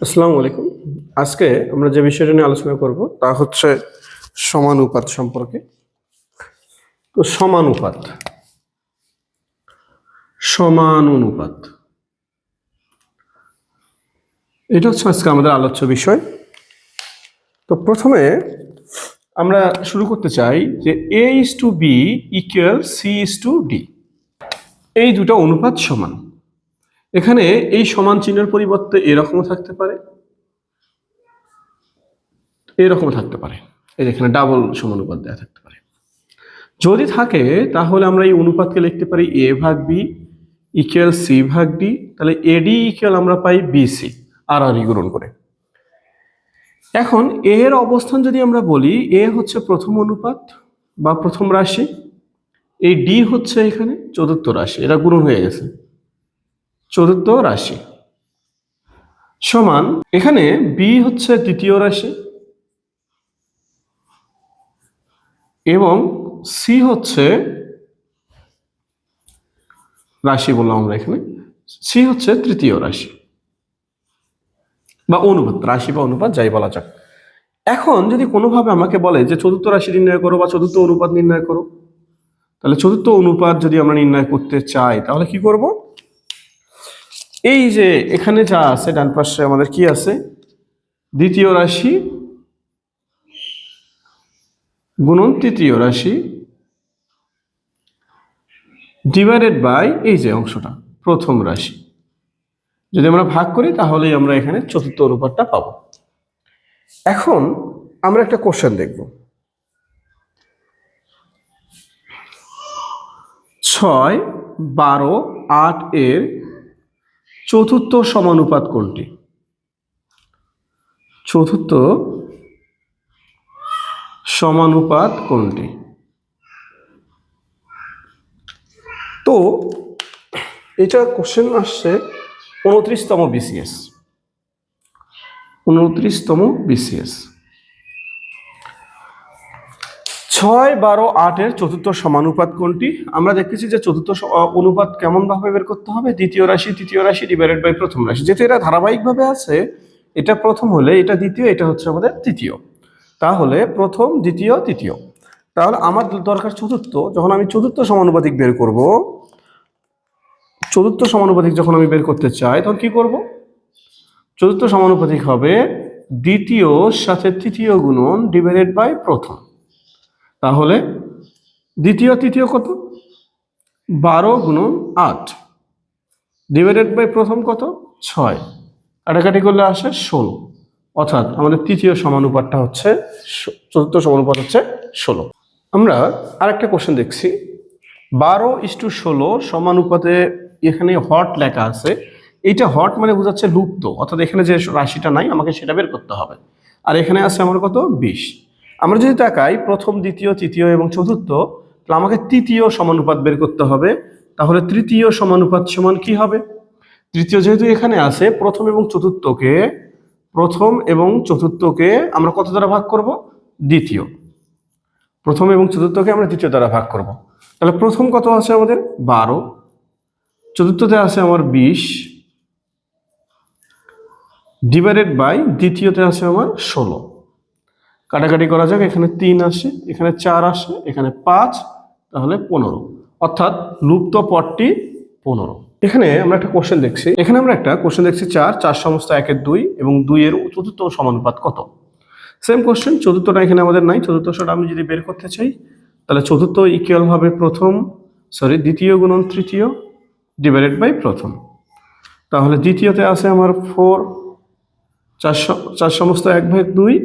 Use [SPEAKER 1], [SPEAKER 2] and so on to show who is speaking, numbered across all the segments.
[SPEAKER 1] আসসালামু আলাইকুম। আজকে আমরা যে বিষয়টা নিয়ে আলোচনা করব তা হচ্ছে সমানুপাত সম্পর্কে। তো সমানুপাত এটা হচ্ছে আজকে আমাদের আলোচ্য বিষয়। তো প্রথমে আমরা শুরু করতে চাই যে A:B = C:D। এই দুটো অনুপাত সমান। এখানে এই সমান চিহ্নের পরিবর্তে এরকমও থাকতে পারে, এরকমও থাকতে পারে। এই যে এখানে ডাবল সমানুপাত দেওয়া থাকতে পারে। যদি থাকে তাহলে আমরা এই অনুপাতকে লিখতে পারি A/B = C/D। তাহলে AD আমরা পাই BC আর গুণন করে। এখন A এর অবস্থান যদি আমরা বলি, A হচ্ছে প্রথম অনুপাত বা প্রথম রাশি, এই D হচ্ছে এখানে চতুর্থ রাশি, এটা গুণন হয়ে গেছে চতুর্থ রাশি, সমান এখানে B হচ্ছে তৃতীয় রাশি এবং C হচ্ছে রাশি বললাম আমরা এখানে, C হচ্ছে তৃতীয় রাশি বা অনুপাত, রাশি বা অনুপাত যাই বলা যাক। এখন যদি কোনোভাবে আমাকে বলে যে চতুর্থ রাশি নির্ণয় করো বা চতুর্থ অনুপাত নির্ণয় করো, তাহলে চতুর্থ অনুপাত যদি আমরা নির্ণয় করতে চাই তাহলে কি করব? এই যে এখানে যা আছে ডান পাশে আমাদের কি আছে, দ্বিতীয় রাশি গুণন তৃতীয় রাশি ডিভাইডেড বাই এই যে অংশটা প্রথম রাশি। যদি আমরা ভাগ করি তাহলেই আমরা এখানে চতুর্থ অনুপাতটা পাবো। এখন আমরা একটা কোশ্চেন দেখব, 6, 12, 8 এর চতুর্থ সমানুপাত কোনটি? চতুর্থ সমানুপাত কোনটি? তো এটা কোশ্চেন আসছে 29তম BCS। 29তম BCS 6, 12, 8 এর চতুর্থ সমানুপাত কোনটি? আমরা দেখতেছি যে চতুর্থ অনুপাত কেমন ভাবে বের করতে হবে, দ্বিতীয় রাশি তৃতীয় রাশি ডিভাইডেড বাই প্রথম রাশি। যেহেতু এটা ধারাবাহিকভাবে আছে, এটা প্রথম হলে এটা দ্বিতীয়, এটা হচ্ছে আমাদের তৃতীয়, তাহলে প্রথম দ্বিতীয় তৃতীয়। তাহলে আমার দরকার চতুর্থ। যখন আমি চতুর্থ সমানুপাতিক বের করব, চতুর্থ সমানুপাতিক যখন আমি বের করতে চাই তখন কি করব? চতুর্থ সমানুপাতিক হবে দ্বিতীয় সাথে তৃতীয় গুণন ডিভাইডেড বাই প্রথম। তাহলে দ্বিতীয় তৃতীয় কত? 12 গুণন 8 ডিভাইডেড বাই প্রথম কত? 6, কাটাকাটি করলে আসে 16। অর্থাৎ আমাদের তৃতীয় সমানুপাতটা হচ্ছে, চতুর্থ সমানুপাত হচ্ছে 16। আমরা আরেকটা কোশ্চেন দেখছি, 12:16 সমানুপাতে এখানে হট লেখা আছে। এইটা হট মানে বোঝাচ্ছে লুপ্ত, অর্থাৎ এখানে যে রাশিটা নাই আমাকে সেটা বের করতে হবে। আর এখানে আছে আমার কত? 20। আমরা যদি তাকাই প্রথম দ্বিতীয় তৃতীয় এবং চতুর্থ, তাহলে আমাকে তৃতীয় সমানুপাত বের করতে হবে। তাহলে তৃতীয় সমানুপাত সমান কি হবে? তৃতীয় যেহেতু এখানে আছে, প্রথম এবং চতুর্থকে আমরা কত দ্বারা ভাগ করব? দ্বিতীয়। প্রথম এবং চতুর্থকে আমরা দ্বিতীয় দ্বারা ভাগ করব। তাহলে প্রথম কত আছে আমাদের? 12, চতুর্থতে আছে আমার 20 ডিভাইডেড বাই দ্বিতীয়তে আছে আমার 16। কাটাকাটি করা যাক, এখানে 3 আসে, এখানে 4 আসে, এখানে 5, তাহলে 15। অর্থাৎ লুপ্ত পদটি 15। এখানে আমরা একটা কোশ্চেন দেখছি, 4 সমস্ত 1 এর 2 এবং 2 এর চতুর্থ সমানুপাত কত? সেম কোশ্চেন, চতুর্থটা এখানে আমাদের নাই, চতুর্থটা আমি যদি বের করতে চাই তাহলে চতুর্থ ইকুয়াল হবে দ্বিতীয় গুণন তৃতীয় ডিভাইডেড বাই প্রথম। তাহলে দ্বিতীয়তে আছে আমার 4, 4 সমস্ত 1/2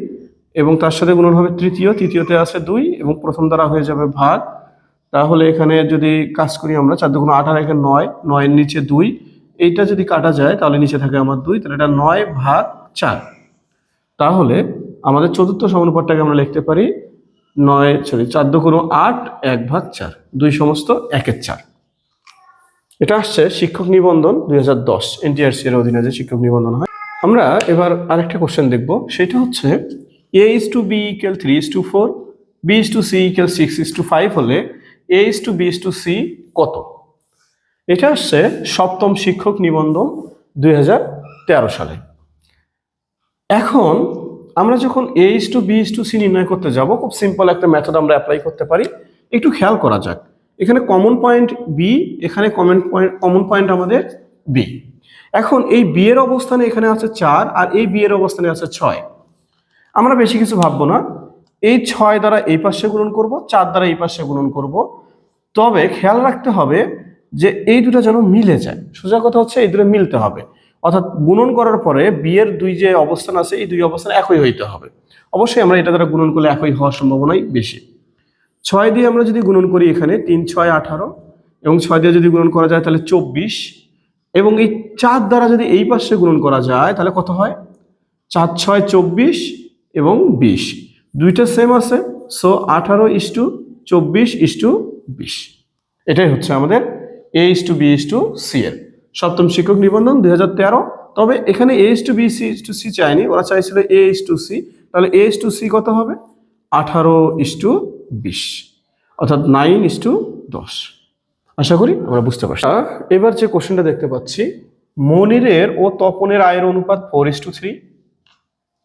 [SPEAKER 1] এবং তার সাথে গুণন হবে তৃতীয়তে আছে 2 এবং প্রথম দ্বারা হয়ে যাবে ভাগ। তাহলে এখানে যদি কাজ করি আমরা 4 2 8 আর এখানে 9, 9 এর নিচে 2, এইটা যদি কাটা যায় তাহলে নিচে থাকে আমার 2, তাহলে এটা 9/4। তাহলে আমাদের চতুর্থ সমানুপাতটাকে আমরা লিখতে পারি 4 2 8 1/4, 2 সমস্ত 1/4। এটা আসছে শিক্ষক নিবন্ধন 2010 NTRC এর অধীনে যে শিক্ষক নিবন্ধন হয়। আমরা এবার আরেকটা কোশ্চেন দেখব, সেটা হচ্ছে A:B = 3:4, B:C = 6:5 হলে A:B:C কত? এটা আসছে সপ্তম শিক্ষক নিবন্ধন 2013 সালে। এখন আমরা যখন A:B:C নির্ণয় করতে যাব, খুব সিম্পল একটা মেথড আমরা অ্যাপ্লাই করতে পারি। একটু খেয়াল করা যাক, এখানে কমন পয়েন্ট বি, এখানে কমন পয়েন্ট আমাদের বি। এখন এই বি এর অবস্থানে এখানে আছে 4 আর এই বি এর অবস্থানে আছে 6। আমরা বেশি কিছু ভাববো না, এই 6 দ্বারা এই পাশে গুণন করব, 4 দ্বারা এই পাশে গুণন করব। তবে খেয়াল রাখতে হবে যে এই দুটো যেন মিলে যায়। সোজা কথা হচ্ছে এই দুটো মিলতে হবে, অর্থাৎ গুণন করার পরে বি এর দুই যে অবস্থান আছে এই দুই অবস্থান একই হইতে হবে। অবশ্যই আমরা এটা দ্বারা গুণন করলে একই হওয়ার সম্ভাবনাই বেশি। 6 দিয়ে আমরা যদি গুণন করি, এখানে 3 6 18, এবং 6 দিয়ে যদি গুণন করা যায় তাহলে 24, এবং এই 4 দ্বারা যদি এই পাশে গুণন করা যায় তাহলে কত হয়? 4 6 24 এবং 20, দুইটা সেম আছে। সো 18:24:20। এটাই হচ্ছে আমাদের A:B:C এর সপ্তম শিক্ষক নিবন্ধন 2013। তবে এখানে A:B:C চায়নি, ওরা চাইছিল A:C। তাহলে A:C কত হবে? 18:20, অর্থাৎ 9:10। আশা করি আমরা বুঝতে পারছি। এবার যে কোশ্চেনটা দেখতে পাচ্ছি, মনিরের ও তপনের আয়ের অনুপাত 4:3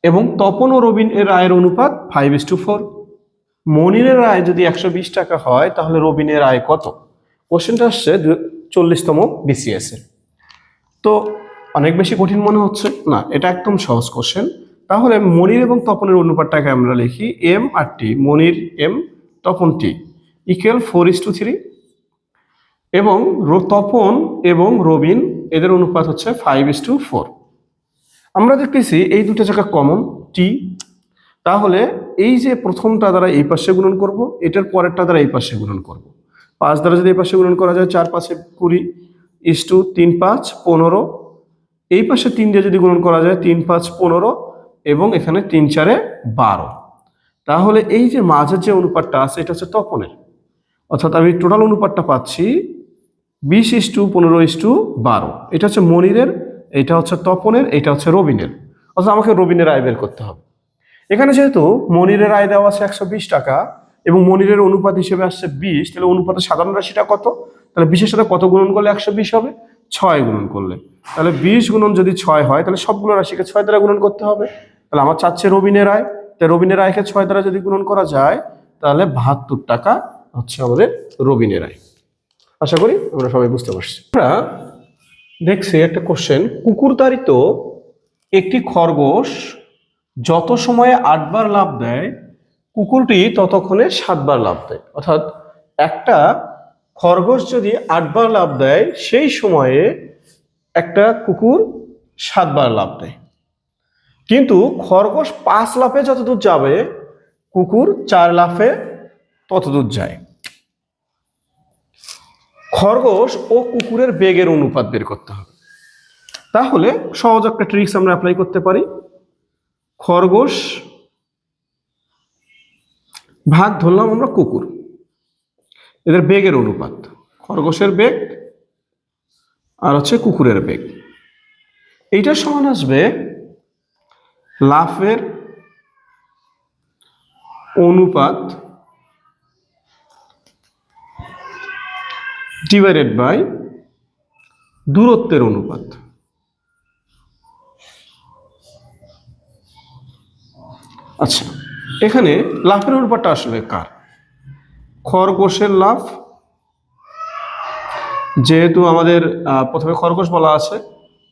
[SPEAKER 1] এবং তপন ও রবিন এর আয়ের অনুপাত 5:4। মনিরের আয় যদি 120 টাকা হয় তাহলে রবিনের আয় কত? কোশ্চেনটা আসছে 40তম BCS এর। তো অনেক বেশি কঠিন মনে হচ্ছে না, এটা একদম সহজ কোশ্চেন। তাহলে মনির এবং তপনের অনুপাতটাকে আমরা লিখি M আর T, মনির M তপন T ইকুয়াল 4:3, এবং তপন এবং রবিন এদের অনুপাত হচ্ছে 5:4। আমরা দেখতেছি এই দুটো জায়গা কমন T, তাহলে এই যে প্রথমটা দ্বারা এই পাশে গুণন করব, এটার পরেরটা দ্বারা এই পাশে গুণন করব। 5 দ্বারা যদি এই পাশে গুণন করা যায় 4 5 20 3 5 15, এই পাশে 3 দিয়ে যদি গুণন করা যায় 3 5 15, এবং এখানে 3 4 12। তাহলে এই যে মাঝের যে অনুপাতটা আছে এটা হচ্ছে তপনের, অর্থাৎ আমি টোটাল অনুপাতটা পাচ্ছি 20:15:12। এটা হচ্ছে মনিরের, এটা হচ্ছে তপনের, এটা হচ্ছে রবিনের। অর্থাৎ আমাকে রবিনের আয় বের করতে হবে। এখানে যেহেতু মনিরের আয় দেওয়া আছে 120 টাকা এবং মনিরের অনুপাত হিসেবে আসছে 20, তাহলে অনুপাতের সাধারণ রাশিটা কত? তাহলে 20-এর সাথে কত গুণন করলে 120 হবে? 6 গুণন করলে। তাহলে 20 গুণন যদি 6 হয় তাহলে সবগুলো রাশিকে 6 দ্বারা গুণন করতে হবে। তাহলে আমার চাচ্ছে রবিনের আয়, তাই রবিনের আয়কে 6 দ্বারা যদি গুণন করা যায় তাহলে 72 টাকা হচ্ছে আমাদের রবিনের আয়। আশা করি আমরা সবাই বুঝতে পারছি। আমরা দেখছি একটা কোশ্চেন, কুকুরতাড়িত একটি খরগোশ যত সময়ে 8 বার লাফ দেয় কুকুরটি ততক্ষণে 7 বার লাফ দেয়। অর্থাৎ একটা খরগোশ যদি 8 বার লাফ দেয় সেই সময়ে একটা কুকুর 7 বার লাফ দেয়, কিন্তু খরগোশ 5 লাফে যতদূর যাবে কুকুর 4 লাফে ততদূর যায়। খরগোশ ও কুকুরের বেগের অনুপাত বের করতে হবে। তাহলে সহজ একটা ট্রিক্স আমরা অ্যাপ্লাই করতে পারি। খরগোশ ভাগ ধরলাম আমরা কুকুর, এদের বেগের অনুপাত, খরগোশের বেগ আর হচ্ছে কুকুরের বেগ, এইটার সমান আসবে লাফের অনুপাত ডিভাইডেড বাই দূরত্বের অনুপাত। আচ্ছা, এখানে লাফের অনুপাতটা আসলে কার? খরগোশের লাফ, যেহেতু আমাদের প্রথমে খরগোশ বলা আছে,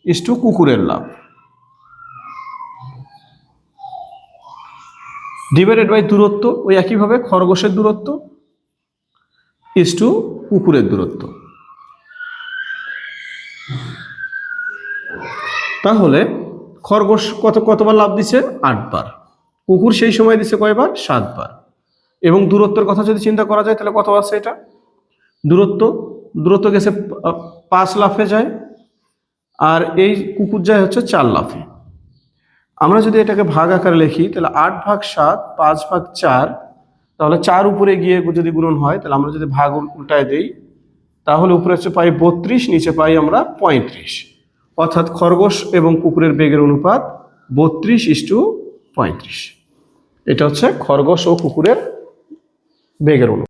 [SPEAKER 1] ইস্টু কুকুরের লাফ, ডিভাইডেড বাই দূরত্ব, ওই একইভাবে খরগোশের দূরত্ব ইস্টু কুকুরের দূরত্ব। তাহলে খরগোশ কতবার লাফ দিছে? 8 বার। কুকুর সেই সময় দিছে কয়বার? 7 বার। এবং দূরত্বের কথা যদি চিন্তা করা যায় তাহলে কত আছে এটা? দূরত্ব গেছে 5 লাফে যায়, আর এই কুকুর যায় হচ্ছে 4 লাফে। আমরা যদি এটাকে ভাগ আকারে লিখি তাহলে 8 ভাগ 7 5 ভাগ 4, তাহলে 4 উপরে গিয়ে যদি গুণন হয় তাহলে আমরা যদি ভাগ উল্টায় দেই তাহলে উপরে হচ্ছে পাই 32, নিচে পাই আমরা 35। অর্থাৎ খরগোশ এবং কুকুরের বেগের অনুপাত 32:35। এটা হচ্ছে খরগোশ ও কুকুরের বেগের অনুপাত।